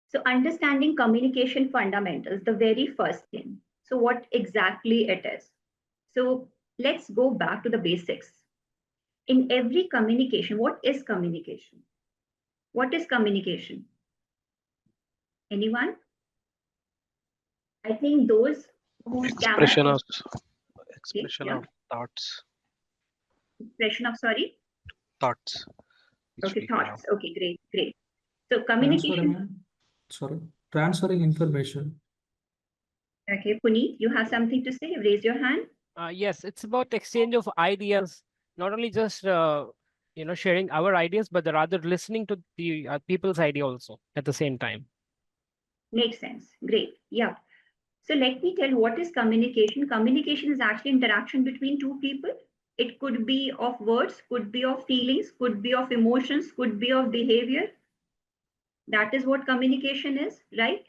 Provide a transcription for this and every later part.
So understanding communication fundamentals, the very first thing. So what exactly it is? So let's go back to the basics. In every communication, what is communication? What is communication? Anyone? I think those whose camera Expression is of okay, expression yeah. of thoughts, Expression of sorry. thoughts which Okay, we have. thoughts. Okay, great, great. So communication. Transferring, sorry, transferring information. Okay, Puneet, you have something to say? Raise your hand. Yes, it's about exchange of ideas, not only just sharing our ideas, but rather listening to the people's idea also at the same time. Makes sense. Great. Yeah. So let me tell you what is communication. Communication is actually interaction between two people. It could be of words, could be of feelings, could be of emotions, could be of behavior. That is what communication is, right?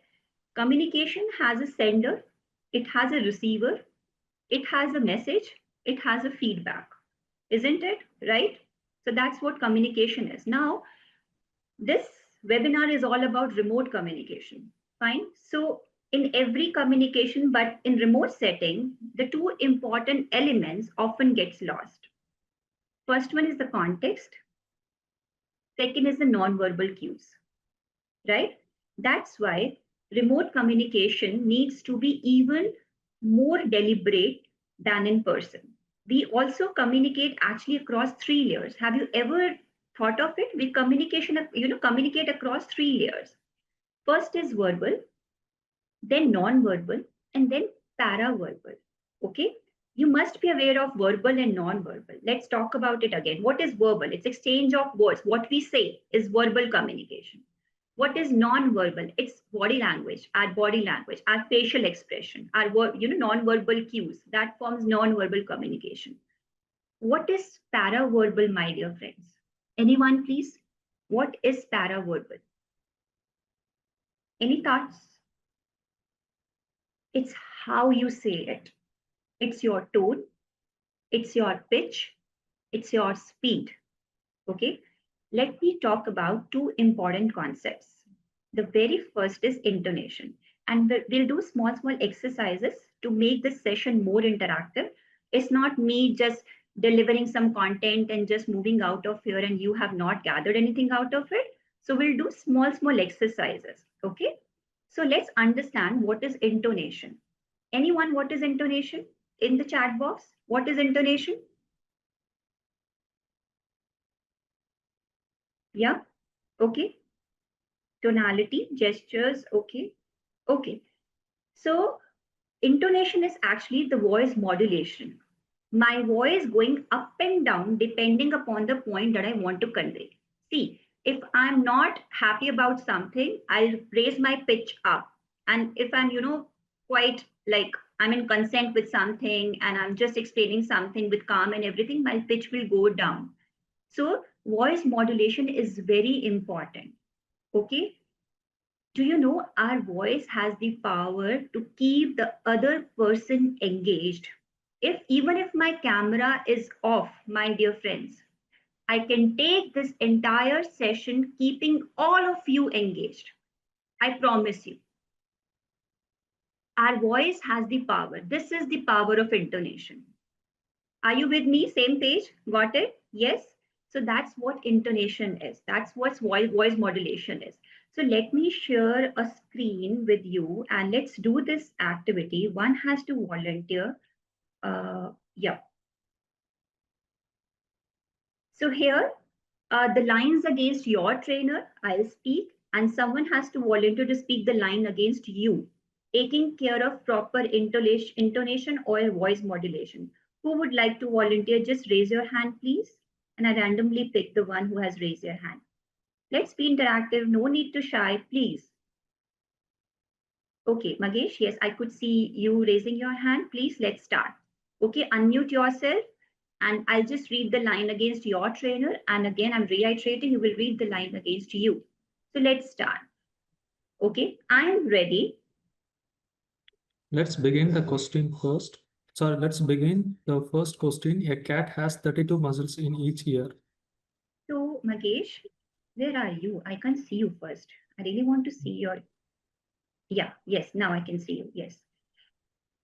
Communication has a sender, it has a receiver, it has a message, it has a feedback, isn't it? Right? So that's what communication is. Now, this webinar is all about remote communication. Fine. So in every communication, but in remote setting, the two important elements often gets lost. First one is the context. Second is the non-verbal cues, right? That's why remote communication needs to be even more deliberate than in person. We also communicate actually across three layers. Have you ever thought of it? We communicate across three layers. First is verbal, then non-verbal, and then paraverbal. Okay? You must be aware of verbal and non-verbal. Let's talk about it again. What is verbal? It's exchange of words. What we say is verbal communication. What is non-verbal? It's body language, our facial expression, our non-verbal cues. That forms non-verbal communication. What is paraverbal, my dear friends? Anyone, please? What is paraverbal? Any thoughts? It's how you say it. It's your tone, it's your pitch, it's your speed. Okay, let me talk about two important concepts. The very first is intonation, and we'll do small exercises to make this session more interactive. It's not me just delivering some content and just moving out of here and you have not gathered anything out of it. So we'll do small exercises. Okay, so let's understand what is intonation. Anyone, what is intonation? In the chat box, what is intonation? Yeah, okay. Tonality, gestures, okay. Okay. So intonation is actually the voice modulation. My voice going up and down depending upon the point that I want to convey. See, if I'm not happy about something, I'll raise my pitch up. And if I'm, quite like I'm in consent with something and I'm just explaining something with calm and everything, my pitch will go down. So voice modulation is very important. Okay. Do you know our voice has the power to keep the other person engaged? If even if my camera is off, my dear friends, I can take this entire session keeping all of you engaged. I promise you. Our voice has the power. This is the power of intonation. Are you with me? Same page? Got it? Yes? So that's what intonation is. That's what voice modulation is. So let me share a screen with you and let's do this activity. One has to volunteer. Yeah. So here, the lines against your trainer, I'll speak, and someone has to volunteer to speak the line against you, taking care of proper intonation or voice modulation. Who would like to volunteer? Just raise your hand, please. And I randomly pick the one who has raised their hand. Let's be interactive. No need to shy, please. Okay, Magesh, yes, I could see you raising your hand. Please, let's start. Okay, unmute yourself and I'll just read the line against your trainer. And again, I'm reiterating, you will read the line against you. So let's start. Okay, I'm ready. Let's begin the question first. Sorry, let's begin the first question. A cat has 32 muscles in each ear. So Magesh, where are you? I can't see you first. I really want to see your, yeah, yes, now I can see you, yes.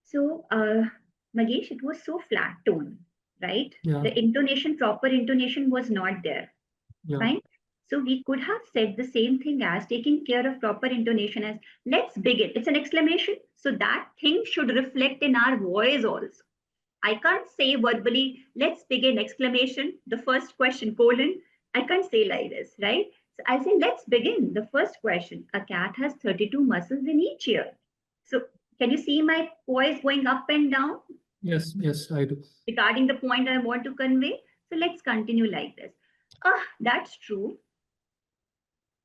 So, Magesh, it was so flat tone, right? Yeah, The intonation, proper intonation was not there, yeah. right? So we could have said the same thing as taking care of proper intonation as let's begin. It's an exclamation. So that thing should reflect in our voice also. I can't say verbally, let's begin, exclamation, the first question, colon. I can't say like this, right? So I say, let's begin. The first question. A cat has 32 muscles in each ear. So can you see my voice going up and down Yes, yes, I do. regarding the point I want to convey? So let's continue like this. Ah, that's true.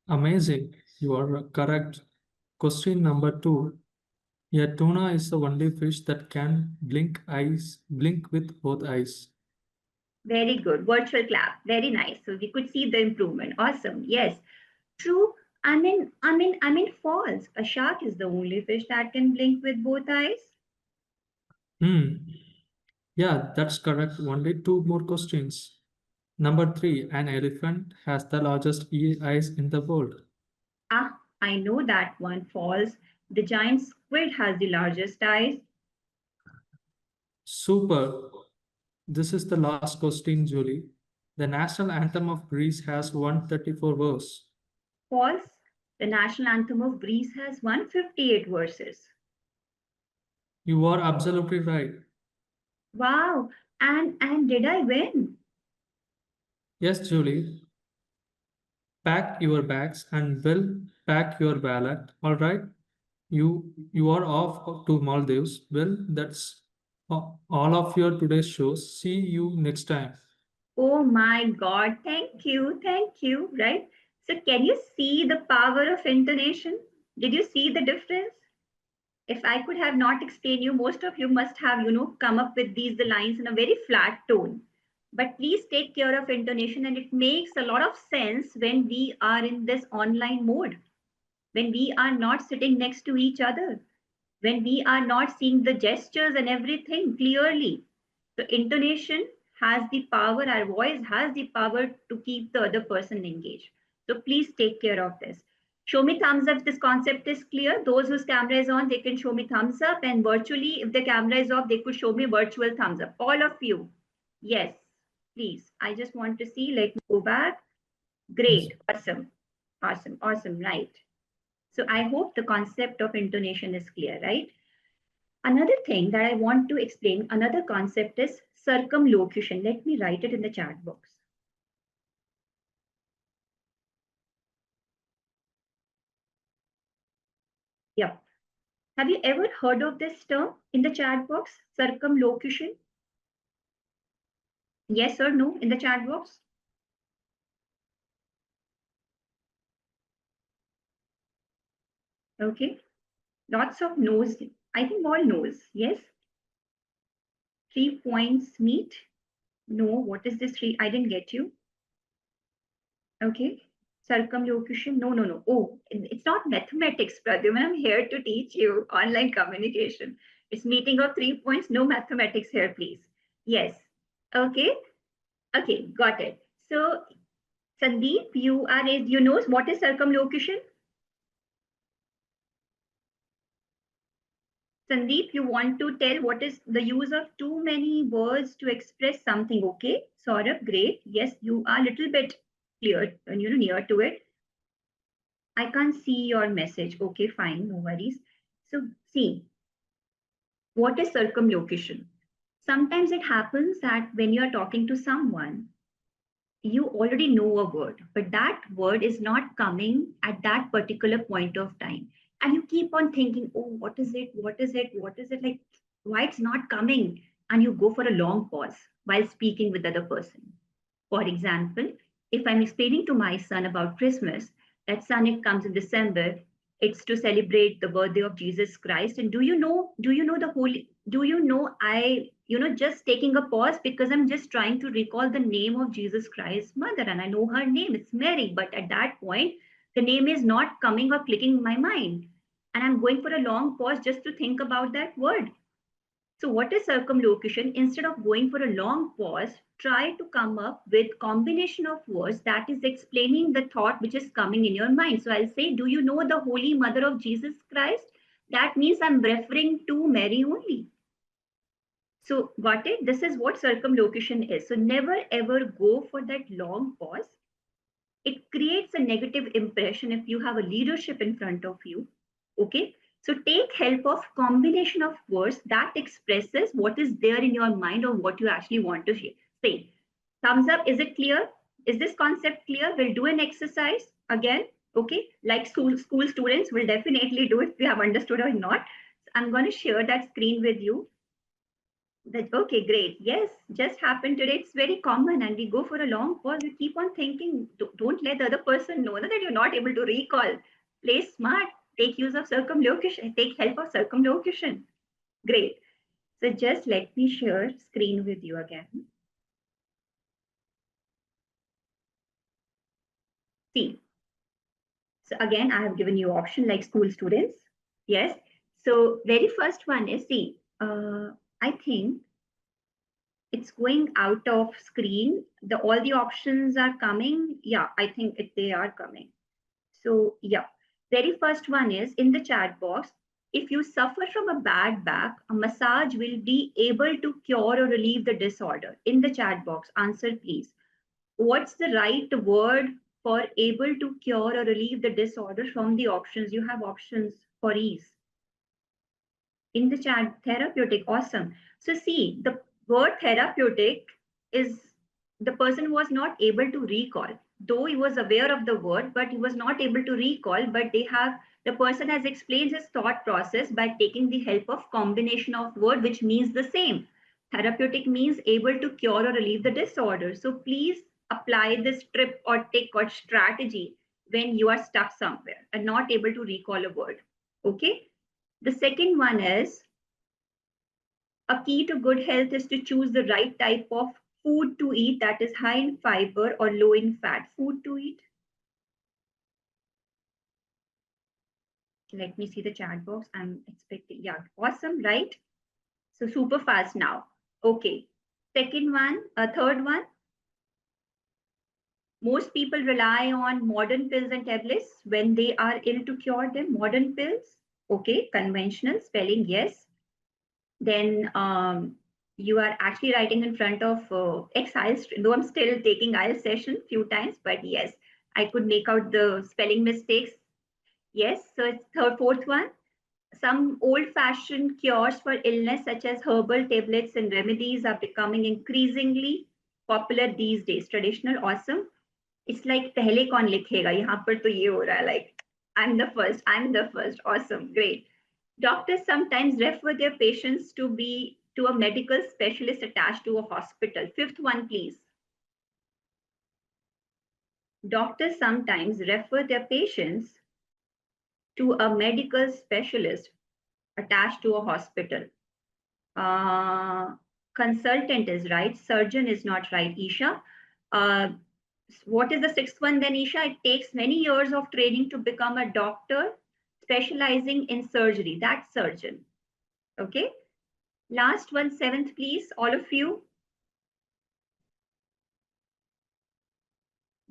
Amazing. You are correct. Question number 2. A tuna is the only fish that can blink with both eyes. Very good. Virtual clap. Very nice. So we could see the improvement. Awesome. Yes. True. I mean, false. A shark is the only fish that can blink with both eyes. Hmm. Yeah, that's correct. Only 2 more questions. Number 3. An elephant has the largest eyes in the world. Ah, I know that one. False. The giant squid has the largest eyes. Super. This is the last question, Julie. The national anthem of Greece has 134 verses. False. The national anthem of Greece has 158 verses. You are absolutely right. Wow. And did I win? Yes, Julie. Pack your bags and will pack your wallet. All right. You are off to Maldives. Well, that's all of your today's shows. See you next time. Oh my God. Thank you. Thank you. Right. So can you see the power of intonation? Did you see the difference? If I could have not explained you, most of you must have, come up with the lines in a very flat tone. But please take care of intonation, and it makes a lot of sense when we are in this online mode, when we are not sitting next to each other, when we are not seeing the gestures and everything clearly. So intonation has the power, our voice has the power to keep the other person engaged. So please take care of this. Show me thumbs up if this concept is clear. Those whose camera is on, they can show me thumbs up. And virtually, if the camera is off, they could show me virtual thumbs up. All of you. Yes, please. I just want to see. Let me go back. Great. Awesome. Awesome. Awesome. Right. So I hope the concept of intonation is clear, right? Another thing that I want to explain, another concept is circumlocution. Let me write it in the chat box. Yeah. Have you ever heard of this term in the chat box? Circumlocution? Yes or no in the chat box? Okay. Lots of no's. I think all no's. Yes. 3 points meet. No. What is this three? I didn't get you. Okay. Circumlocution. No, no, no. Oh, it's not mathematics, Pradyuman. I'm here to teach you online communication. It's meeting of 3 points. No mathematics here, please. Yes. Okay. Okay. Got it. So, Sandeep, you know what is circumlocution? Sandeep, you want to tell what is the use of too many words to express something? Okay. Saurabh, great. Yes, you are a little bit clear, near to it. I can't see your message. Okay, fine, no worries. So, see, what is circumlocution? Sometimes it happens that when you are talking to someone, you already know a word, but that word is not coming at that particular point of time. And you keep on thinking, oh, what is it? What is it? What is it? Like, why it's not coming? And you go for a long pause while speaking with the other person. For example, if I'm explaining to my son about Christmas, that son, it comes in December, it's to celebrate the birthday of Jesus Christ. And do you know the holy, do you know just taking a pause because I'm just trying to recall the name of Jesus Christ's mother and I know her name, it's Mary. But at that point, the name is not coming or clicking in my mind. And I'm going for a long pause just to think about that word. So what is circumlocution? Instead of going for a long pause, try to come up with combination of words that is explaining the thought which is coming in your mind. So I'll say, do you know the Holy Mother of Jesus Christ? That means I'm referring to Mary only. So got it? This is what circumlocution is. So never ever go for that long pause. It creates a negative impression if you have a leadership in front of you. Okay. So take help of combination of words that expresses what is there in your mind or what you actually want to say. Thumbs up. Is it clear? Is this concept clear? We'll do an exercise again. Okay. Like school students will definitely do it if you have understood or not. So I'm going to share that screen with you. Okay, great. Yes, just happened today. It's very common, and we go for a long pause. We keep on thinking. Don't let the other person know that you're not able to recall. Play smart. Take use of circumlocution. Take help of circumlocution. Great. So just let me share screen with you again. See. So again, I have given you option like school students. Yes. So very first one is see. I think it's going out of screen. All the options are coming. Yeah, I think they are coming. So yeah, very first one is in the chat box. If you suffer from a bad back, a massage will be able to cure or relieve the disorder. In the chat box, answer please. What's the right word for able to cure or relieve the disorder from the options? You have options for ease. In the chat, therapeutic, awesome. So see, the word therapeutic is the person was not able to recall, though he was aware of the word, but he was not able to recall. But the person has explained his thought process by taking the help of combination of word, which means the same. Therapeutic means able to cure or relieve the disorder. So please apply this trip or trick or strategy when you are stuck somewhere and not able to recall a word. Okay. The second one is a key to good health is to choose the right type of food to eat that is high in fiber or low in fat. Food to eat. Let me see the chat box. I'm expecting. Yeah, awesome, right? So super fast now. Okay. Second one, third one. Most people rely on modern pills and tablets when they are ill to cure them. Modern pills. Okay. Conventional spelling, yes. Then you are actually writing in front of ex-IELTS, though I'm still taking IELTS session few times, but yes, I could make out the spelling mistakes. Yes, so it's fourth one. Some old-fashioned cures for illness such as herbal tablets and remedies are becoming increasingly popular these days. Traditional, awesome. It's like पहले कौन लिखेगा यहाँ पर तो ये हो रहा है like I'm the first, awesome, great. Doctors sometimes refer their patients to a medical specialist attached to a hospital. Fifth one, please. Doctors sometimes refer their patients to a medical specialist attached to a hospital. Consultant is right. Surgeon is not right, Isha. What is the sixth one then, Isha? It takes many years of training to become a doctor specializing in surgery. That's surgeon. Okay. Last one, seventh, please, all of you.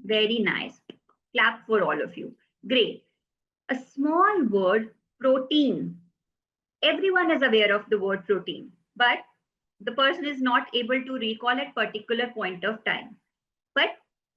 Very nice. Clap for all of you. Great. A small word, protein. Everyone is aware of the word protein, but the person is not able to recall at particular point of time. But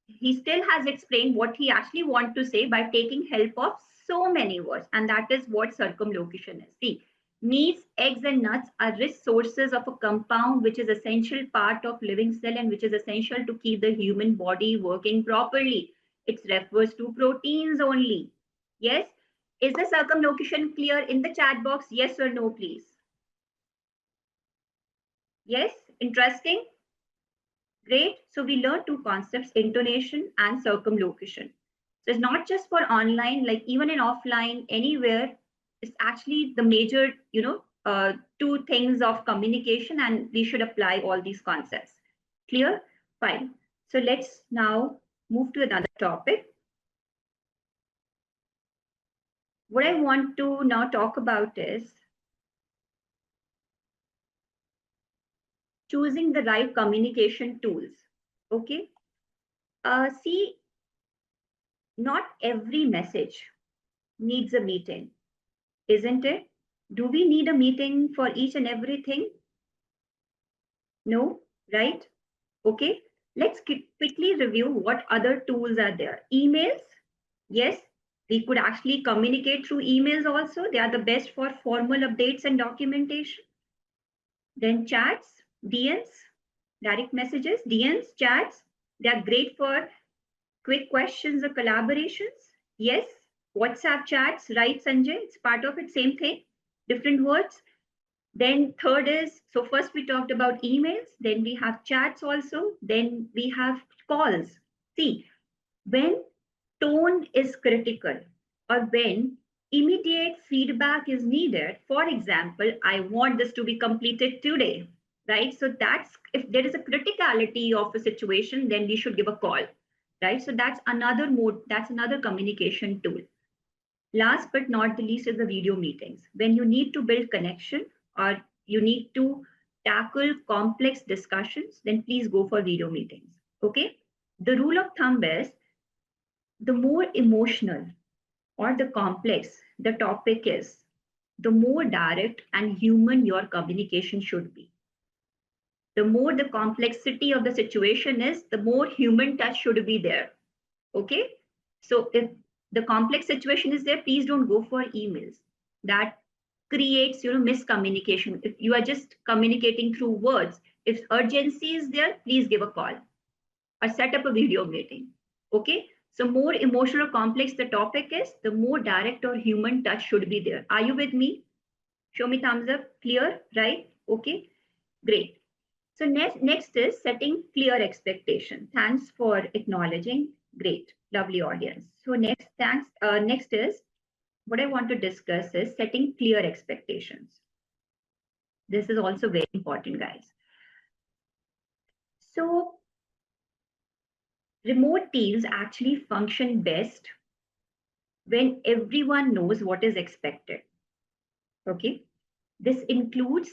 he still has explained what he actually wants to say by taking help of so many words. And that is what circumlocution is. See, meats, eggs, and nuts are rich sources of a compound which is essential part of living cell and which is essential to keep the human body working properly. It refers to proteins only. Yes. Is the circumlocution clear in the chat box? Yes or no, please? Yes. Interesting. Great. So we learned two concepts, intonation and circumlocution. So it's not just for online, like even in offline, anywhere, it's actually the major, two things of communication, and we should apply all these concepts. Clear? Fine. So let's now move to another topic. What I want to now talk about is choosing the right communication tools. Okay. See, not every message needs a meeting, isn't it? Do we need a meeting for each and everything? No, right? Okay. Let's quickly review what other tools are there. Emails. Yes, we could actually communicate through emails also. They are the best for formal updates and documentation. Then chats, DMs, direct messages, DMs, chats. They are great for quick questions or collaborations. Yes, WhatsApp chats, right, Sanjay? It's part of it, same thing, different words. Then third is, so first we talked about emails, then we have chats also, then we have calls. See, when tone is critical or when immediate feedback is needed, for example, I want this to be completed today, right? So that's, if there is a criticality of a situation, then we should give a call, right? So that's another mode, that's another communication tool. Last but not the least is the video meetings. When you need to build connection or you need to tackle complex discussions, then please go for video meetings. Okay. The rule of thumb is the more emotional or the complex the topic is, the more direct and human your communication should be. The more the complexity of the situation is, the more human touch should be there. Okay. So if the complex situation is there, please don't go for emails. That creates, miscommunication. If you are just communicating through words, if urgency is there, please give a call or set up a video meeting. Okay. So more emotional or complex the topic is, the more direct or human touch should be there. Are you with me? Show me thumbs up. Clear, right? Okay, great. So next is setting clear expectation. Thanks for acknowledging. Great, lovely audience. So next is what I want to discuss is setting clear expectations. This is also very important, guys. So remote teams actually function best when everyone knows what is expected. Okay, this includes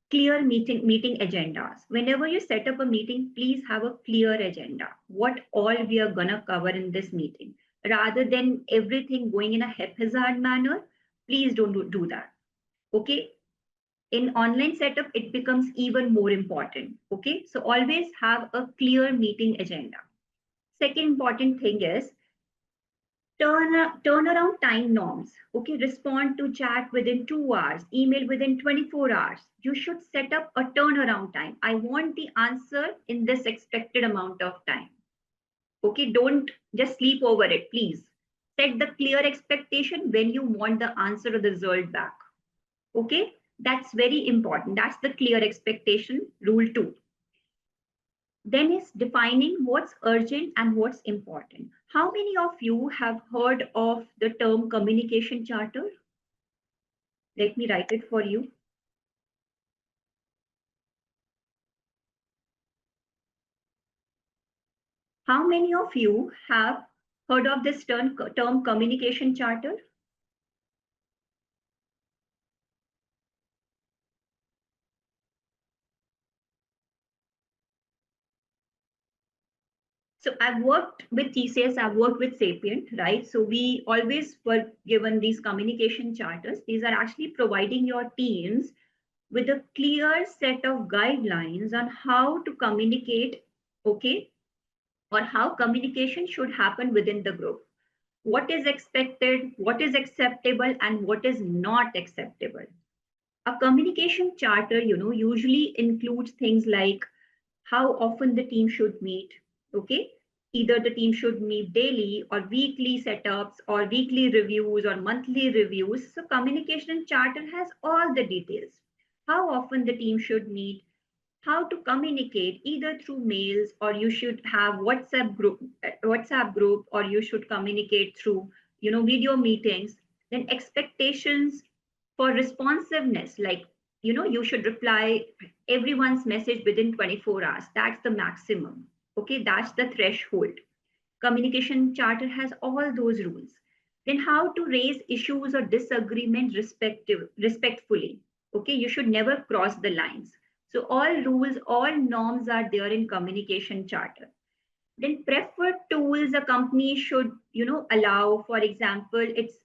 clear meeting agendas. Whenever you set up a meeting, please have a clear agenda. What all we are gonna cover in this meeting, rather than everything going in a haphazard manner. Please don't do that. Okay. In online setup, it becomes even more important. Okay. So always have a clear meeting agenda. Second important thing is turnaround time norms. Okay, respond to chat within 2 hours, email within 24 hours. You should set up a turnaround time. I want the answer in this expected amount of time. Okay, don't just sleep over it, please. Set the clear expectation when you want the answer or the result back. Okay, that's very important. That's the clear expectation, rule 2. Then is defining what's urgent and what's important. How many of you have heard of the term communication charter? Let me write it for you. How many of you have heard of this term communication charter? So I've worked with TCS, I've worked with Sapient, right? So we always were given these communication charters. These are actually providing your teams with a clear set of guidelines on how to communicate, okay, or how communication should happen within the group. What is expected, what is acceptable, and what is not acceptable. A communication charter, usually includes things like how often the team should meet, okay? Either the team should meet daily or weekly setups or weekly reviews or monthly reviews. So communication charter has all the details. How often the team should meet, how to communicate either through mails or you should have WhatsApp group, or you should communicate through, video meetings. Then expectations for responsiveness, like, you should reply everyone's message within 24 hours. That's the maximum. Okay, that's the threshold. Communication charter has all those rules. Then how to raise issues or disagreement respectfully. Okay, you should never cross the lines. So all rules, all norms are there in communication charter. Then preferred tools a company should, allow. For example, it's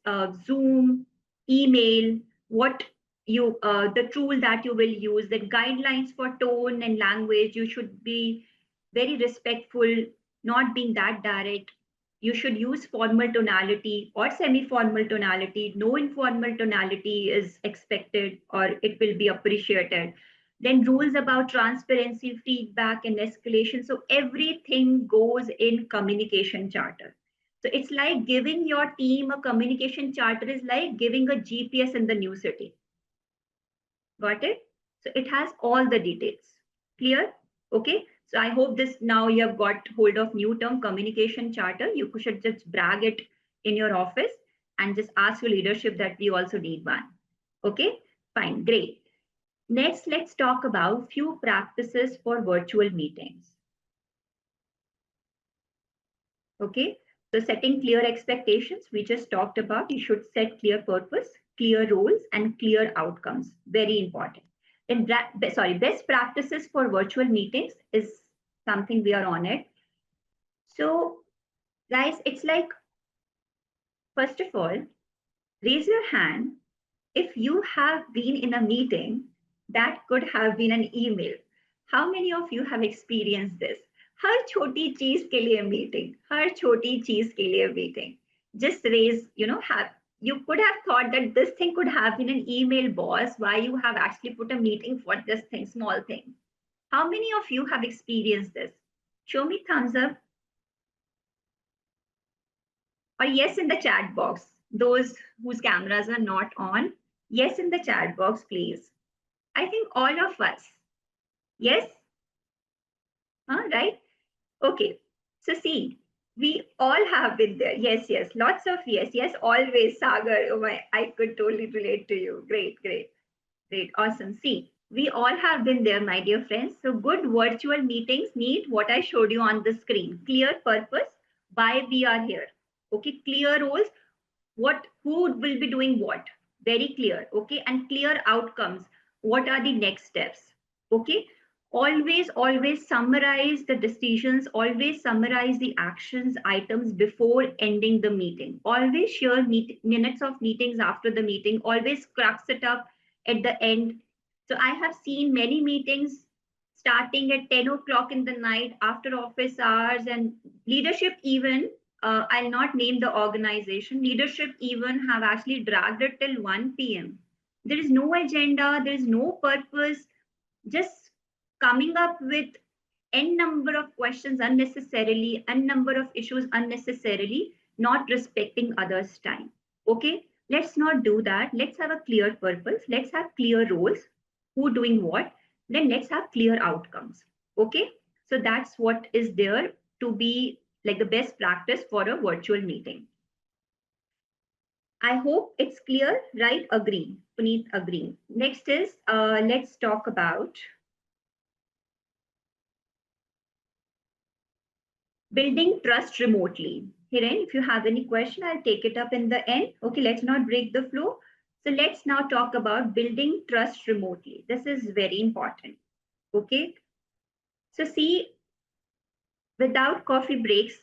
Zoom, email, what the tool that you will use, the guidelines for tone and language. You should be very respectful, not being that direct. You should use formal tonality or semi-formal tonality. No informal tonality is expected or it will be appreciated. Then rules about transparency, feedback, and escalation. So everything goes in communication charter. So it's like giving your team a communication charter is like giving a GPS in the new city. Got it? So it has all the details. Clear? Okay. So I hope this now you have got hold of new term communication charter. You should just brag it in your office and just ask your leadership that we also need one. Okay, fine, great. Next, let's talk about few practices for virtual meetings. Okay, so setting clear expectations, we just talked about. You should set clear purpose, clear roles, and clear outcomes. Very important. And best practices for virtual meetings is something we are on it. So, guys, it's like, first of all, raise your hand if you have been in a meeting that could have been an email. How many of you have experienced this? हर छोटी चीज के लिए meeting, हर छोटी चीज के लिए meeting. Just raise, you could have thought that this thing could have been an email, boss. Why you have actually put a meeting for this thing, small thing? How many of you have experienced this? Show me thumbs up. Or yes in the chat box. Those whose cameras are not on, yes in the chat box, please. I think all of us. Yes? Right? Okay. So see, we all have been there. Yes, yes. Lots of yes. Yes, always. Sagar, oh my, I could totally relate to you. Great, great, great. Awesome. See, we all have been there, my dear friends. So good virtual meetings need what I showed you on the screen. Clear purpose, why we are here. Okay, clear roles, who will be doing what, very clear. Okay, and clear outcomes, what are the next steps. Okay, always summarize the decisions, always summarize the actions items before ending the meeting. Always share minutes of meetings after the meeting. Always crux it up at the end. So I have seen many meetings starting at 10 o'clock in the night after office hours, and leadership even, I'll not name the organization, leadership even have actually dragged it till 1 p.m. There is no agenda, there is no purpose, just coming up with n number of questions unnecessarily, n number of issues unnecessarily, not respecting others' time. Okay, let's not do that. Let's have a clear purpose. Let's have clear roles, who doing what. Then let's have clear outcomes. Okay, so that's what is there to be like the best practice for a virtual meeting. I hope it's clear, right? Agree. Puneet, agree. Next is, let's talk about building trust remotely. Hiren, if you have any question, I'll take it up in the end. Okay, let's not break the flow. So let's now talk about building trust remotely. This is very important. Okay. So see, without coffee breaks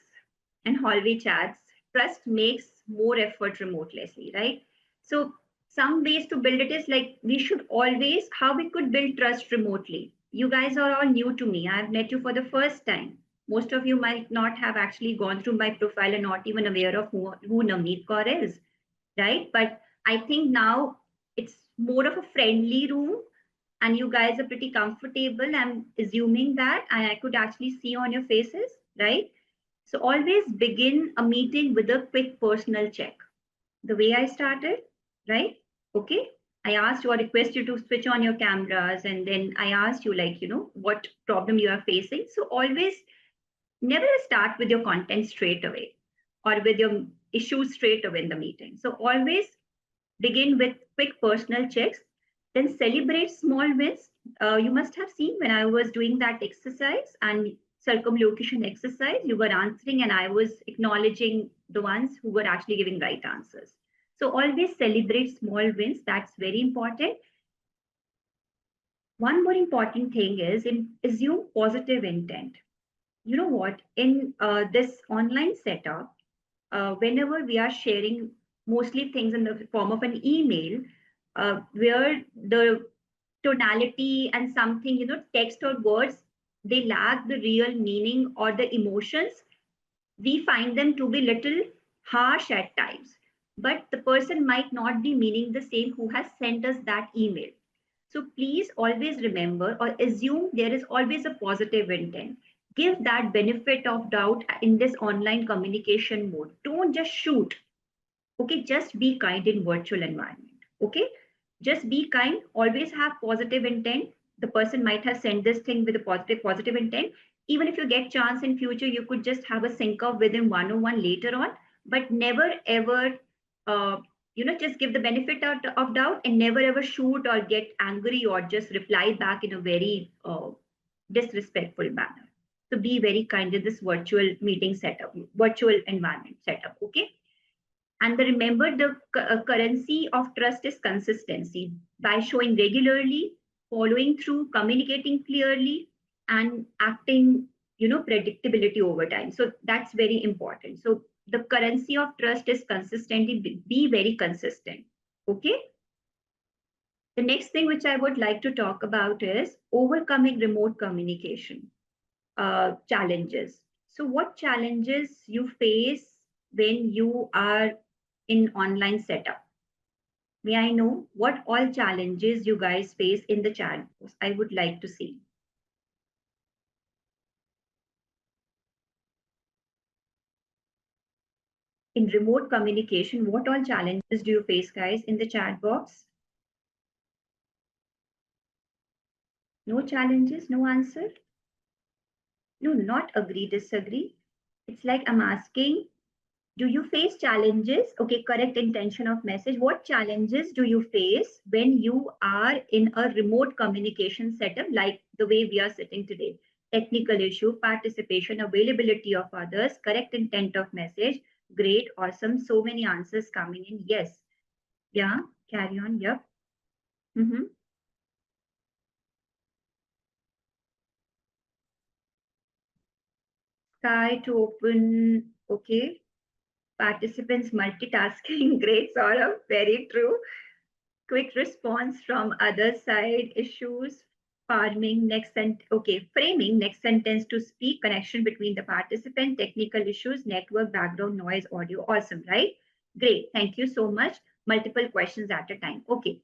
and hallway chats, trust makes more effort remotely, right? So some ways to build it is like we should always, how we could build trust remotely. You guys are all new to me. I've met you for the first time. Most of you might not have actually gone through my profile and not even aware of who Navneet Kaur is, right? But I think now it's more of a friendly room and you guys are pretty comfortable. I'm assuming that, and I could actually see on your faces, right? So always begin a meeting with a quick personal check. The way I started, right? Okay. I asked or request you to switch on your cameras, and then I asked you, like, what problem you are facing. So always never start with your content straight away or with your issues straight away in the meeting. So always begin with quick personal checks, then celebrate small wins. You must have seen when I was doing that exercise and circumlocution exercise, you were answering and I was acknowledging the ones who were actually giving right answers. So always celebrate small wins. That's very important. One more important thing is assume positive intent. You know what? In this online setup, whenever we are sharing mostly things in the form of an email, where the tonality and something, text or words, they lack the real meaning or the emotions, we find them to be little harsh at times. But the person might not be meaning the same who has sent us that email. So please always remember or assume there is always a positive intent. Give that benefit of doubt in this online communication mode. Don't just shoot. Okay, just be kind in virtual environment. Okay, just be kind. Always have positive intent. The person might have sent this thing with a positive intent. Even if you get chance in future, you could just have a sync up with him one-on-one later on. But never ever, uh, just give the benefit of doubt and never ever shoot or get angry or just reply back in a very disrespectful manner. So be very kind in this virtual meeting setup, virtual environment setup. Okay. And remember, the currency of trust is consistency by showing regularly, following through, communicating clearly, and acting, predictability over time. So that's very important. So the currency of trust is consistency. Be very consistent. Okay. The next thing which I would like to talk about is overcoming remote communication challenges. So, what challenges you face when you are in online setup? May I know what all challenges you guys face in the chat box? I would like to see. In remote communication, what all challenges do you face, guys, in the chat box? No challenges, no answer? No, not agree, disagree. It's like I'm asking, do you face challenges? Okay, correct intention of message. What challenges do you face when you are in a remote communication setup like the way we are sitting today? Technical issue, participation, availability of others, correct intent of message. Great, awesome. So many answers coming in. Yes. Yeah, carry on. Yep. Mm-hmm. Sky to open. Okay. Participants multitasking. Great, Saurabh. Very true. Quick response from other side issues, farming next okay, framing next sentence to speak, connection between the participant, technical issues, network, background noise, audio. Awesome, right? Great, thank you so much. Multiple questions at a time. Okay,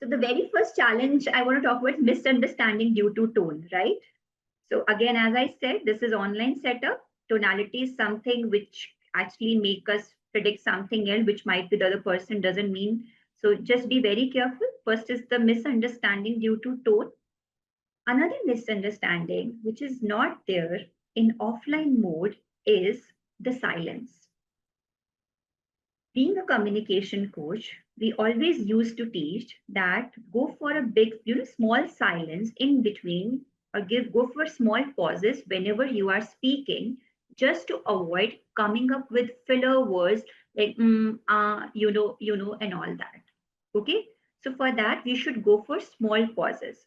so the very first challenge I want to talk about is misunderstanding due to tone, right? So again, as I said, this is online setup. Tonality is something which actually make us predict something else, which might be the other person doesn't mean. So just be very careful. First is the misunderstanding due to tone. Another misunderstanding, which is not there in offline mode, is the silence. Being a communication coach, we always used to teach that go for a big, small silence in between or go for small pauses whenever you are speaking, just to avoid coming up with filler words like, and all that. Okay. So for that, we should go for small pauses.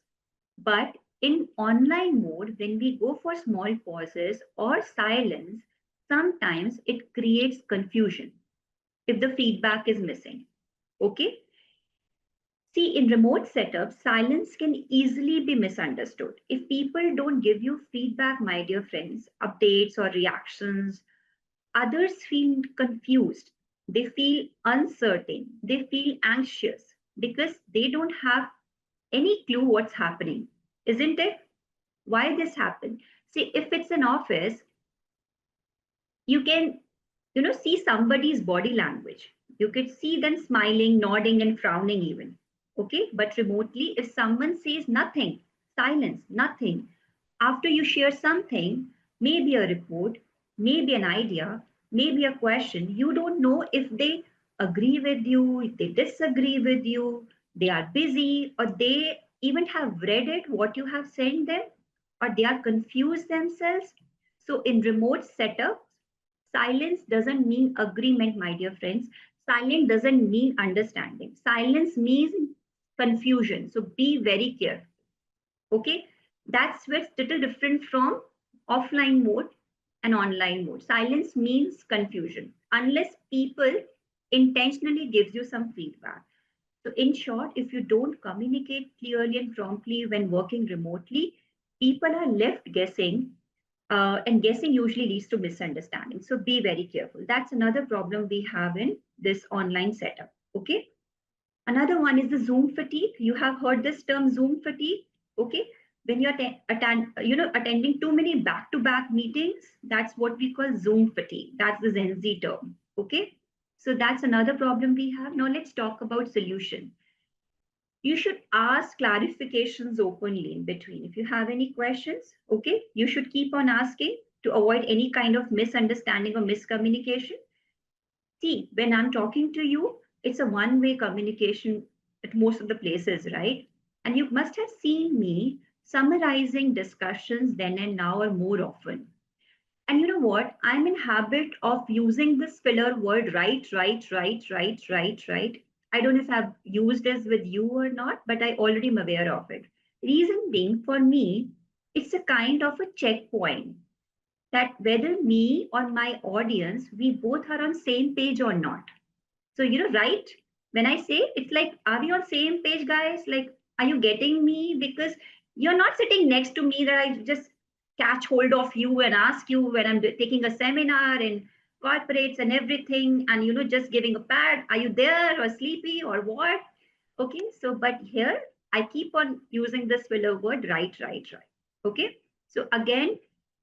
But in online mode, when we go for small pauses or silence, sometimes it creates confusion if the feedback is missing. Okay. See, in remote setups, silence can easily be misunderstood. If people don't give you feedback, my dear friends, updates or reactions, others feel confused. They feel uncertain. They feel anxious because they don't have any clue what's happening. Isn't it? Why this happened? See, if it's an office, you can see somebody's body language. You could see them smiling, nodding, and frowning even. Okay, but remotely, if someone says nothing, silence, nothing, after you share something, maybe a report, maybe an idea, maybe a question, you don't know if they agree with you, if they disagree with you, they are busy, or they even have read it what you have sent them, or they are confused themselves. So in remote setup, silence doesn't mean agreement, my dear friends. Silence doesn't mean understanding. Silence means confusion. So be very careful. Okay, that's where it's little different from offline mode and online mode. Silence means confusion unless people intentionally gives you some feedback. So in short, if you don't communicate clearly and promptly when working remotely, people are left guessing, and guessing usually leads to misunderstanding. So be very careful. That's another problem we have in this online setup. Okay. Another one is the Zoom fatigue. You have heard this term Zoom fatigue. Okay. When you're attending too many back-to-back meetings, that's what we call Zoom fatigue. That's the Gen Z term. Okay. So that's another problem we have. Now let's talk about solution. You should ask clarifications openly in between. If you have any questions, okay, you should keep on asking to avoid any kind of misunderstanding or miscommunication. See, when I'm talking to you, it's a one-way communication at most of the places, right? And you must have seen me summarizing discussions then and now or more often. And you know what? I'm in habit of using this filler word right, right, right, right, right, right. I don't know if I've used this with you or not, but I already am aware of it. Reason being, for me, it's a kind of a checkpoint that whether me or my audience, we both are on same page or not. So, right? When I say it's like, are we on same page, guys? Like, are you getting me? Because you're not sitting next to me that I just catch hold of you and ask you when I'm taking a seminar in corporates and everything, and just giving a pad. Are you there or sleepy or what? Okay, so but here I keep on using this filler word right, right, right. Okay, so again,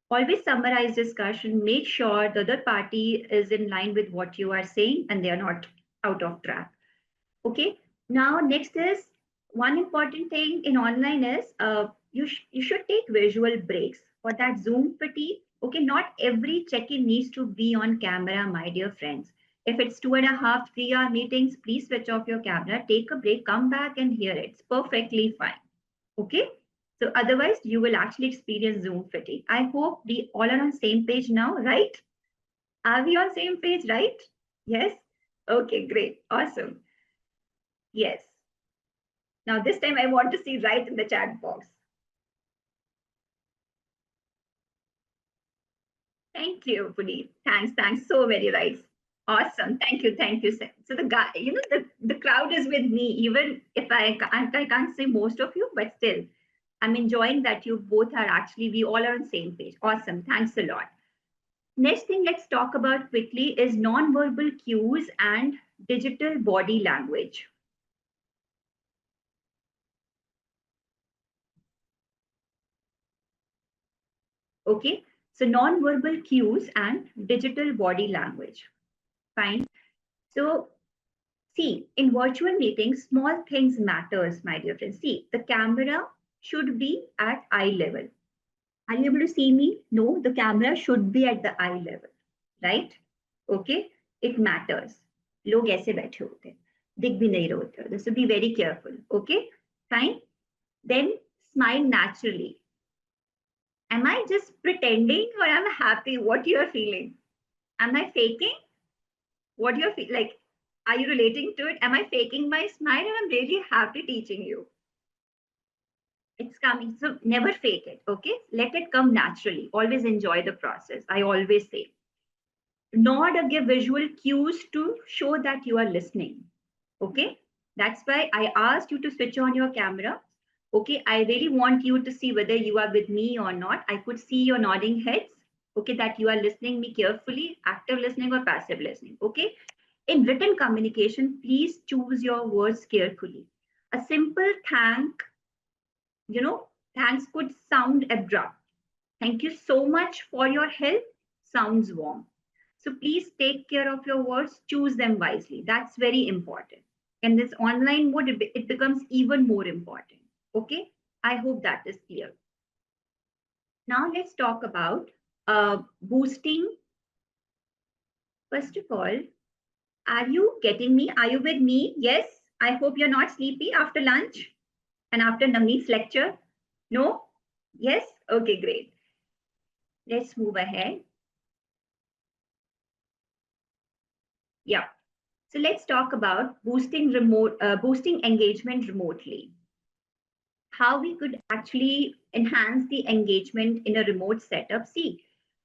always summarize discussion, make sure the other party is in line with what you are saying and they are not out of track. Okay. Now, next is one important thing in online is you should take visual breaks for that Zoom fatigue. Okay. Not every check-in needs to be on camera, my dear friends. If it's 2.5, 3 hour meetings, please switch off your camera, take a break, come back and hear it. It's perfectly fine. Okay. So otherwise, you will actually experience Zoom fatigue. I hope we all are on same page now, right? Are we on same page, right? Yes. Okay, great. Awesome. Yes. Now this time I want to see right in the chat box. Thank you, Puneet. Thanks. So very right. Awesome. Thank you. So the guy, the crowd is with me, even if I can't say most of you, but still, I'm enjoying that you both are actually, we all are on the same page. Awesome. Thanks a lot. Next thing let's talk about quickly is non-verbal cues and digital body language. Okay, so non-verbal cues and digital body language. Fine. So see, in virtual meetings, small things matters, my dear friends. See, the camera should be at eye level. Are you able to see me? No, the camera should be at the eye level, right? Okay, it matters. लोग ऐसे बैठे होते हैं, दिख भी नहीं रहे होते. So be very careful. Okay, fine. Then smile naturally. Am I just pretending or am I happy? What you are feeling? Am I faking? What you're like? Are you relating to it? Am I faking my smile? And I'm really happy teaching you. It's coming. So never fake it. Okay. Let it come naturally. Always enjoy the process. I always say. Nod or give visual cues to show that you are listening. Okay. That's why I asked you to switch on your camera. Okay. I really want you to see whether you are with me or not. I could see your nodding heads. Okay. That you are listening me carefully, active listening or passive listening. Okay. In written communication, please choose your words carefully. A simple thanks could sound abrupt. Thank you so much for your help sounds warm. So please take care of your words, choose them wisely. That's very important. In this online mode, it becomes even more important. Okay, I hope that is clear. Now let's talk about boosting. First of all, are you getting me? Are you with me? Yes. I hope you're not sleepy after lunch and after Navneet's lecture. No? Yes? Okay, great. Let's move ahead. Yeah. So let's talk about boosting engagement remotely. How we could actually enhance the engagement in a remote setup. See,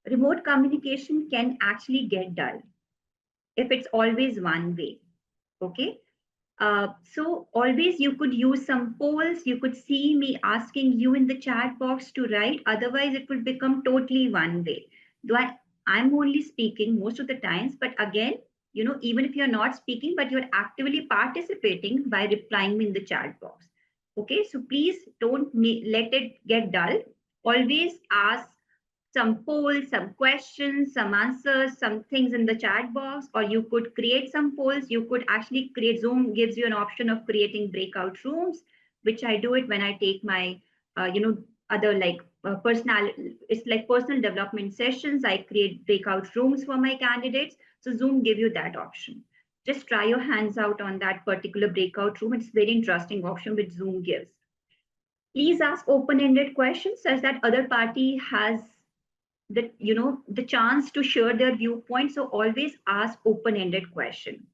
remote communication can actually get dull if it's always one way. Okay. So always you could use some polls. You could see me asking you in the chat box to write. Otherwise, it will become totally one way. Though I'm only speaking most of the times, but again, even if you're not speaking, but you're actively participating by replying me in the chat box. Okay, so please don't let it get dull. Always ask some polls, some questions, some answers, some things in the chat box, or you could create some polls. You could actually create, Zoom gives you an option of creating breakout rooms, which I do it when I take my, other like it's like personal development sessions. I create breakout rooms for my candidates. So Zoom give you that option. Just try your hands out on that particular breakout room. It's very interesting option which Zoom gives. Please ask open-ended questions such that other party has the chance to share their viewpoint. So always ask open-ended question.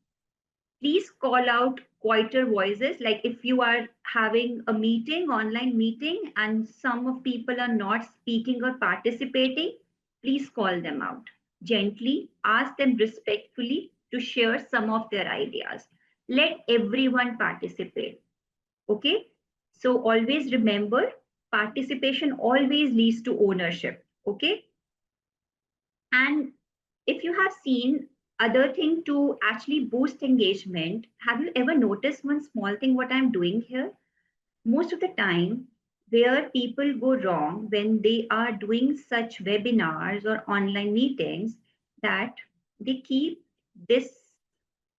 Please call out quieter voices. Like if you are having a meeting, online meeting, and some of people are not speaking or participating, please call them out gently. Ask them respectfully to share some of their ideas. Let everyone participate. Okay. So always remember, participation always leads to ownership. Okay. And if you have seen other thing to actually boost engagement, have you ever noticed one small thing what I'm doing here? Most of the time, where people go wrong when they are doing such webinars or online meetings, that they keep this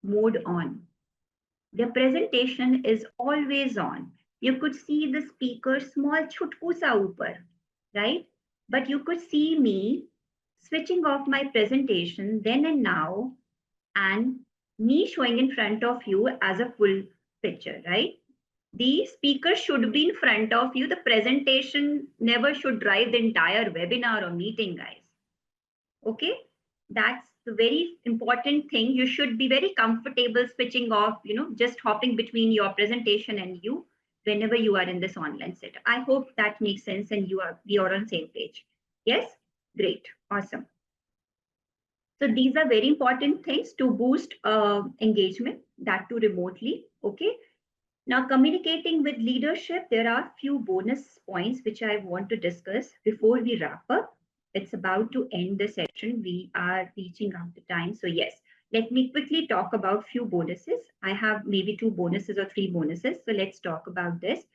mode on. Their presentation is always on. You could see the speaker small chutku sa upar, right? But you could see me switching off my presentation then and now, and me showing in front of you as a full picture, right? The speaker should be in front of you. The presentation never should drive the entire webinar or meeting, guys. Okay, that's the very important thing. You should be very comfortable switching off, just hopping between your presentation and you whenever you are in this online setup. I hope that makes sense and we are on the same page. Yes, great, awesome. So these are very important things to boost engagement, that too remotely. Okay. Now, communicating with leadership, there are few bonus points which I want to discuss before we wrap up. It's about to end the session. We are reaching out the time. So yes, let me quickly talk about few bonuses. I have maybe 2 bonuses or 3 bonuses. So let's talk about this.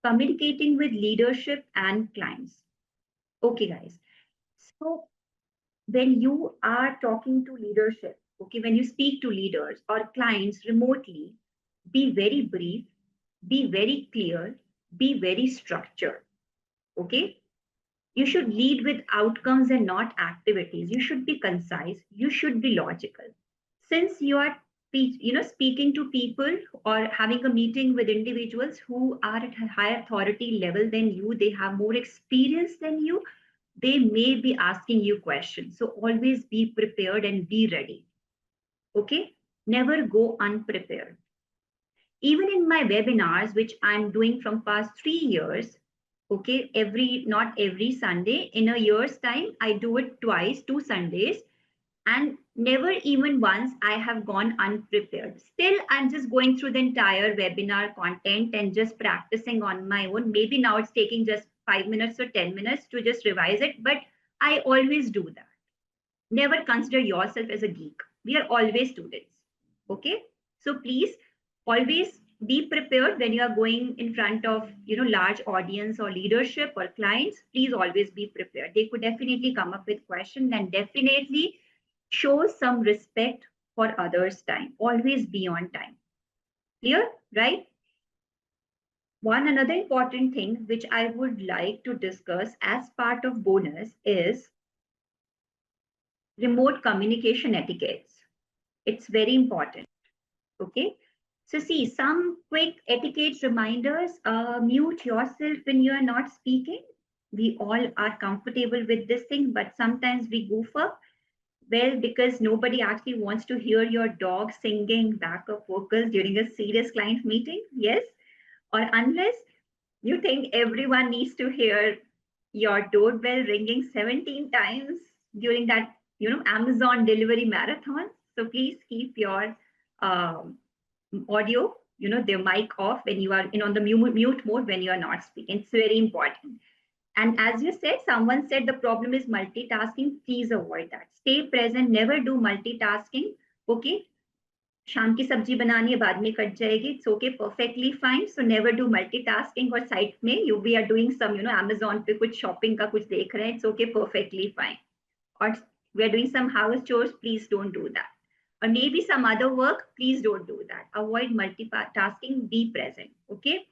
Communicating with leadership and clients. Okay, guys. So when you are talking to leadership, okay, when you speak to leaders or clients remotely, be very brief, be very clear, be very structured. Okay. You should lead with outcomes and not activities. You should be concise. You should be logical. Since you are speaking to people or having a meeting with individuals who are at a higher authority level than you, they have more experience than you, they may be asking you questions. So always be prepared and be ready. Okay. Never go unprepared. Even in my webinars, which I'm doing from past 3 years, okay, not every Sunday, in a year's time, I do it twice, 2 Sundays, and never even once I have gone unprepared. Still, I'm just going through the entire webinar content and just practicing on my own. Maybe now it's taking just 5 minutes or 10 minutes to just revise it, but I always do that. Never consider yourself as a geek. We are always students. Okay. So please always be prepared when you are going in front of large audience or leadership or clients. Please always be prepared. They could definitely come up with questions, and definitely show some respect for others' time. Always be on time. Clear, right? One another important thing which I would like to discuss as part of bonus is remote communication etiquettes. It's very important. Okay. So see, some quick etiquette reminders. Mute yourself when you are not speaking. We all are comfortable with this thing, but sometimes we goof up. Well, because nobody actually wants to hear your dog singing backup vocals during a serious client meeting. Yes. Or unless you think everyone needs to hear your doorbell ringing 17 times during that, Amazon delivery marathon. So please keep your um, audio, the mic off when you are in on the mute mode when you are not speaking. It's very important. And as you said, someone said the problem is multitasking. Please avoid that. Stay present. Never do multitasking. Okay. शाम की सब्जी बनानी है बाद में cut जाएगी. It's okay, perfectly fine. So never do multitasking और side में we are doing some, Amazon पे कुछ shopping का कुछ देख रहे हैं. It's okay, perfectly fine. Or we are doing some house chores, please don't do that. Or maybe some other work, please don't do that. Avoid multitasking, be present. Okay.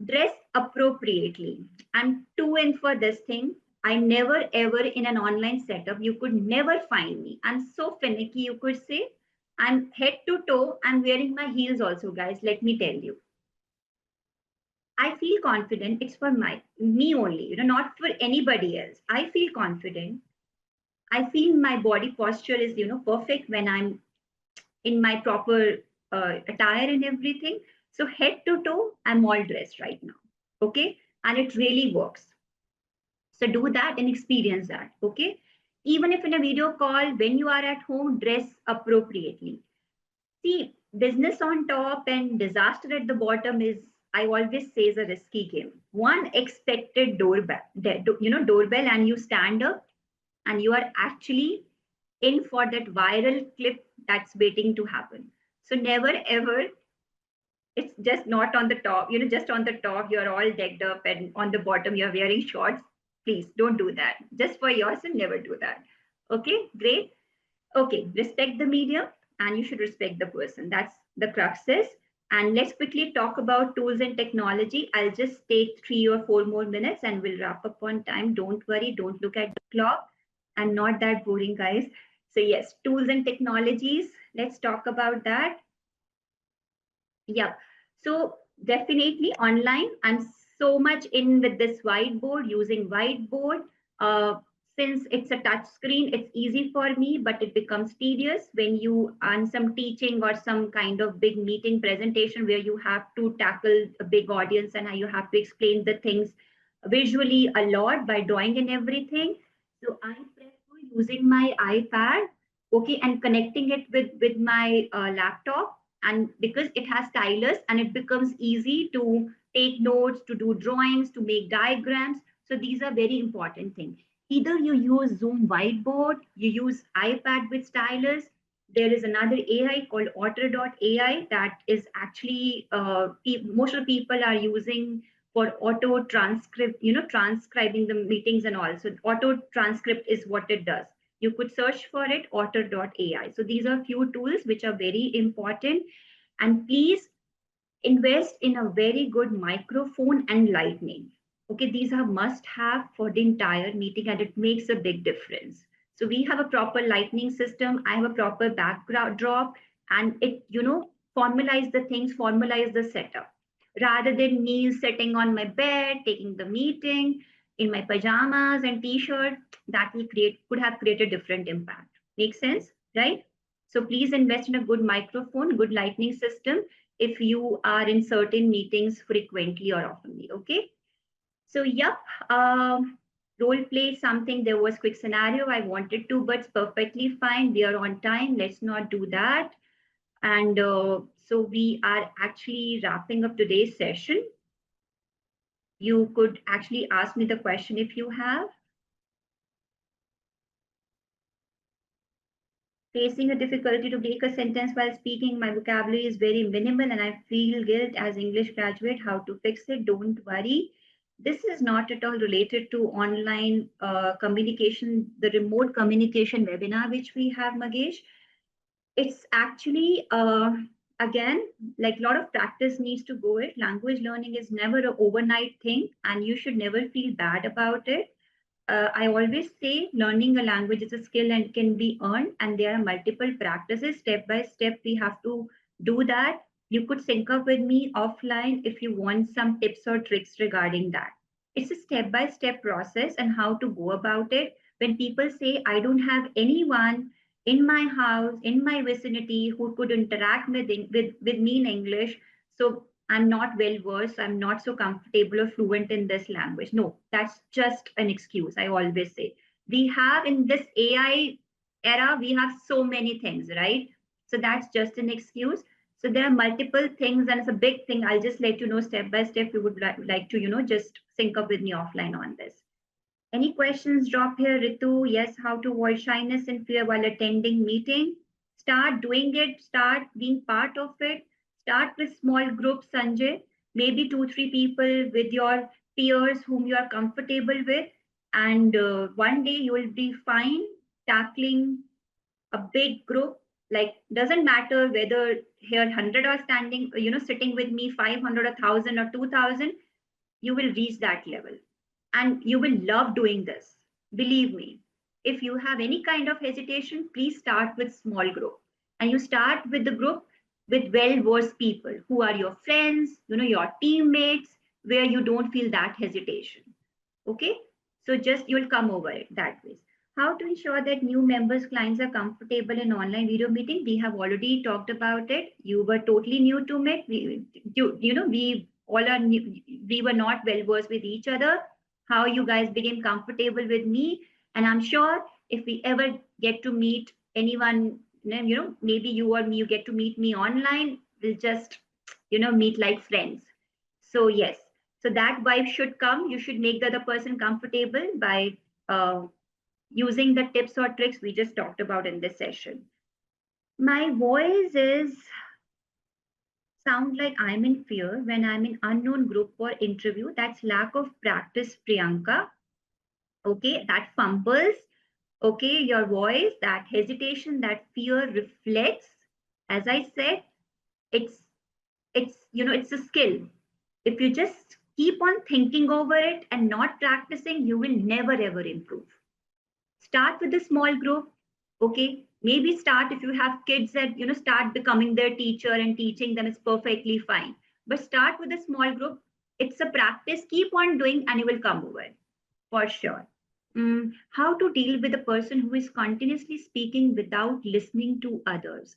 Dress appropriately. I'm too in for this thing. I never ever in an online setup, you could never find me. I'm so finicky, you could say. I'm head to toe. I'm wearing my heels also, guys. Let me tell you. I feel confident. It's for me only, not for anybody else. I feel confident. I feel my body posture is, perfect when I'm in my proper attire and everything. So head to toe, I'm all dressed right now. Okay. And it really works. So do that and experience that. Okay. Even if in a video call, when you are at home, dress appropriately. See, business on top and disaster at the bottom is, I always say, is a risky game. One expected doorbell, doorbell, and you stand up and you are actually in for that viral clip that's waiting to happen. So never ever, it's just not on the top, just on the top, you're all decked up and on the bottom, you're wearing shorts. Please don't do that. Just for yourself, never do that. Okay, great. Okay, respect the medium and you should respect the person. That's the cruxes. And let's quickly talk about tools and technology. I'll just take 3 or 4 more minutes and we'll wrap up on time. Don't worry, don't look at the clock. I'm not that boring, guys. So yes, tools and technologies. Let's talk about that. Yeah. So definitely online. I'm so much in with this whiteboard, using whiteboard. Since it's a touch screen, it's easy for me, but it becomes tedious when you on some teaching or some kind of big meeting presentation where you have to tackle a big audience and you have to explain the things visually a lot by drawing and everything. So I prefer using my iPad, okay, and connecting it with my laptop. And because it has stylus and it becomes easy to take notes, to do drawings, to make diagrams. So these are very important things. Either you use Zoom whiteboard, you use iPad with stylus. There is another AI called Otter.ai that is actually most of the people are using for auto transcript, transcribing the meetings and all. So auto transcript is what it does. You could search for it, Otter.ai. So these are few tools which are very important. And please invest in a very good microphone and lightning. Okay, these are must have for the entire meeting and it makes a big difference. So we have a proper lightning system. I have a proper background drop and it, formalize the things, formalize the setup. Rather than me sitting on my bed, taking the meeting in my pajamas and t-shirt, that could have created different impact. Make sense, right? So please invest in a good microphone, good lightning system if you are in certain meetings frequently or oftenly, okay? So, yep, role play something. There was quick scenario I wanted to, but it's perfectly fine. We are on time. Let's not do that. And so we are actually wrapping up today's session. You could actually ask me the question if you have. Facing a difficulty to break a sentence while speaking, my vocabulary is very minimal and I feel guilt as English graduate. How to fix it? Don't worry. This is not at all related to online communication, the remote communication webinar which we have, Magesh. It's actually, again, like a lot of practice needs to go it. Language learning is never an overnight thing and you should never feel bad about it. I always say learning a language is a skill and can be earned, and there are multiple practices. Step by step, we have to do that. You could sync up with me offline if you want some tips or tricks regarding that. It's a step by step process and how to go about it. When people say, I don't have anyone in my house, in my vicinity who could interact with me in English, so I'm not well versed, I'm not so comfortable or fluent in this language. No, that's just an excuse. I always say we have in this AI era, we have so many things, right? So that's just an excuse. So there are multiple things, and it's a big thing. I'll just let you know step by step. You would like to, just sync up with me offline on this. Any questions? Drop here, Ritu. Yes, how to avoid shyness and fear while attending meeting. Start doing it. Start being part of it. Start with small groups, Sanjay. Maybe 2, 3 people with your peers whom you are comfortable with, and one day you will be fine tackling a big group. Like, doesn't matter whether here 100 are standing, sitting with me, 500, 1,000 or 2,000, you will reach that level and you will love doing this. Believe me. If you have any kind of hesitation, please start with small group, and you start with the group with well-versed people who are your friends, your teammates, where you don't feel that hesitation. Okay, so just you'll come over it that way. How to ensure that new members clients are comfortable in online video meeting? We have already talked about it. You were totally new to it. We all are new, we were not well versed with each other. How you guys became comfortable with me, and I'm sure if we ever get to meet anyone, maybe you or me, you get to meet me online, we'll just meet like friends. So yes, so that vibe should come. You should make the other person comfortable by using the tips or tricks we just talked about in this session. My voice is sound like I'm in fear when I'm in unknown group or interview. That's lack of practice, Priyanka. Okay, that fumbles. Okay, your voice, that hesitation, that fear reflects. As I said, it's it's a skill. If you just keep on thinking over it and not practicing, you will never ever improve. Start with a small group. Okay, maybe start if you have kids that start becoming their teacher and teaching them is perfectly fine. But start with a small group. It's a practice. Keep on doing, and you will come over it for sure. How to deal with a person who is continuously speaking without listening to others?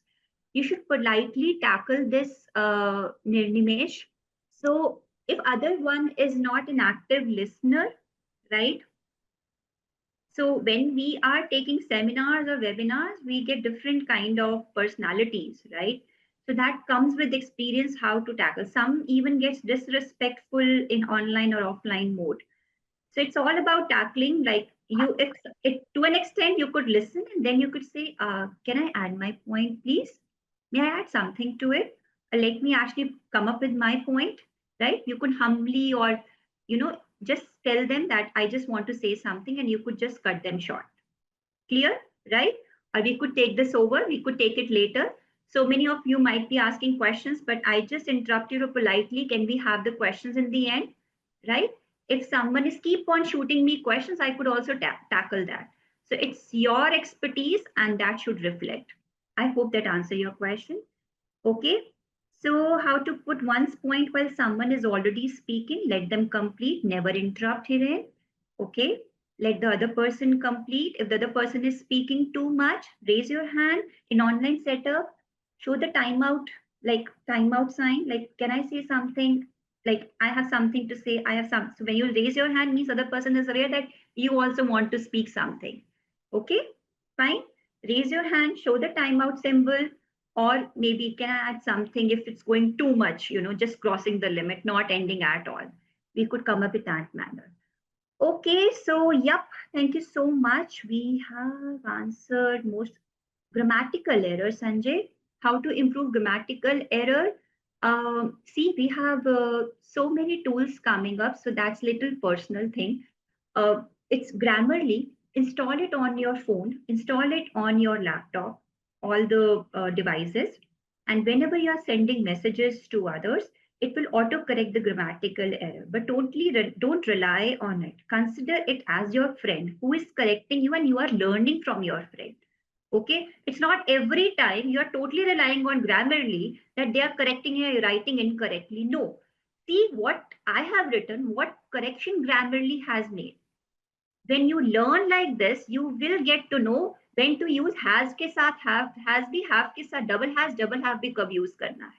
You should politely tackle this, Nirnimesh. So if other one is not an active listener, right? So when we are taking seminars or webinars, we get different kind of personalities, right? So that comes with experience how to tackle. Some even gets disrespectful in online or offline mode. So it's all about tackling, like if to an extent you could listen and then you could say, can I add my point, please? May I add something to it? Let me actually come up with my point, right? You could humbly or, just tell them that I just want to say something and you could just cut them short. Clear, right? Or we could take this over, we could take it later. So many of you might be asking questions, but I just interrupt you politely. Can we have the questions in the end, right? If someone is keep on shooting me questions, I could also tackle that. So it's your expertise and that should reflect. I hope that answer your question. Okay. So how to put one's point while someone is already speaking, let them complete, never interrupt Hiren. Okay. Let the other person complete. If the other person is speaking too much, raise your hand. In online setup, show the timeout, like timeout sign, like can I say something? Like I have something to say, I have some. So when you raise your hand means other person is aware that you also want to speak something. Okay, fine. Raise your hand, show the timeout symbol, or maybe can I add something if it's going too much, just crossing the limit, not ending at all. We could come up with that manner. Okay, so yep, thank you so much. We have answered most grammatical errors, Sanjay. How to improve grammatical error? See, we have so many tools coming up, so that's little personal thing. It's Grammarly. Install it on your phone, install it on your laptop, all the devices, and whenever you are sending messages to others, it will auto-correct the grammatical error. But don't rely on it. Consider it as your friend who is correcting you, and you are learning from your friend. Okay, it's not every time you are totally relying on Grammarly that they are correcting your writing incorrectly. No, see what I have written, what correction Grammarly has made. When you learn like this, you will get to know when to use has के साथ has भी, have के साथ double have भी कब use करना है.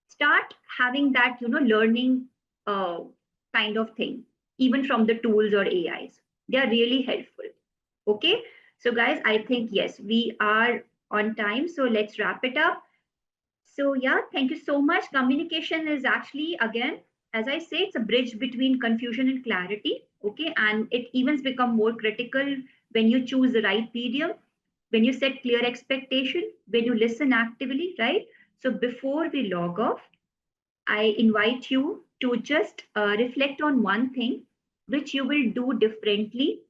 Start having that, learning kind of thing, even from the tools or AIs. They are really helpful. Okay. So guys, I think, yes, we are on time. So let's wrap it up. So yeah, thank you so much. Communication is actually, again, as I say, it's a bridge between confusion and clarity. Okay. And it evens become more critical when you choose the right medium, when you set clear expectation, when you listen actively, right? So before we log off, I invite you to just reflect on one thing which you will do differently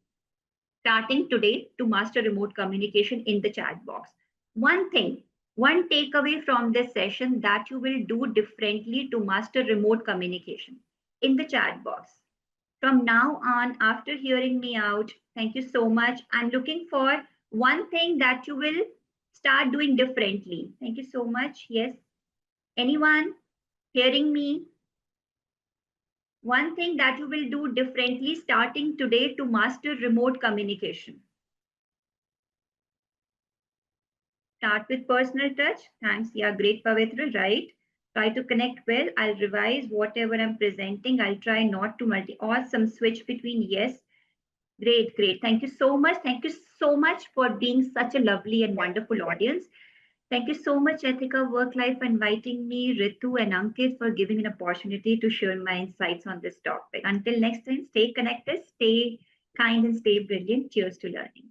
starting today to master remote communication in the chat box. One thing, one takeaway from this session that you will do differently to master remote communication in the chat box. From now on, after hearing me out, thank you so much. I'm looking for one thing that you will start doing differently. Thank you so much. Yes. Anyone hearing me? One thing that you will do differently starting today to master remote communication. Start with personal touch. Thanks. Yeah, great, Pavitra, right? Try to connect well. I'll revise whatever I'm presenting. I'll try not to awesome switch between yes. Great, great. Thank you so much. Thank you so much for being such a lovely and wonderful audience. Thank you so much, Ethika Work Life, for inviting me, Ritu and Ankit, for giving an opportunity to share my insights on this topic. Until next time, stay connected, stay kind, and stay brilliant. Cheers to learning.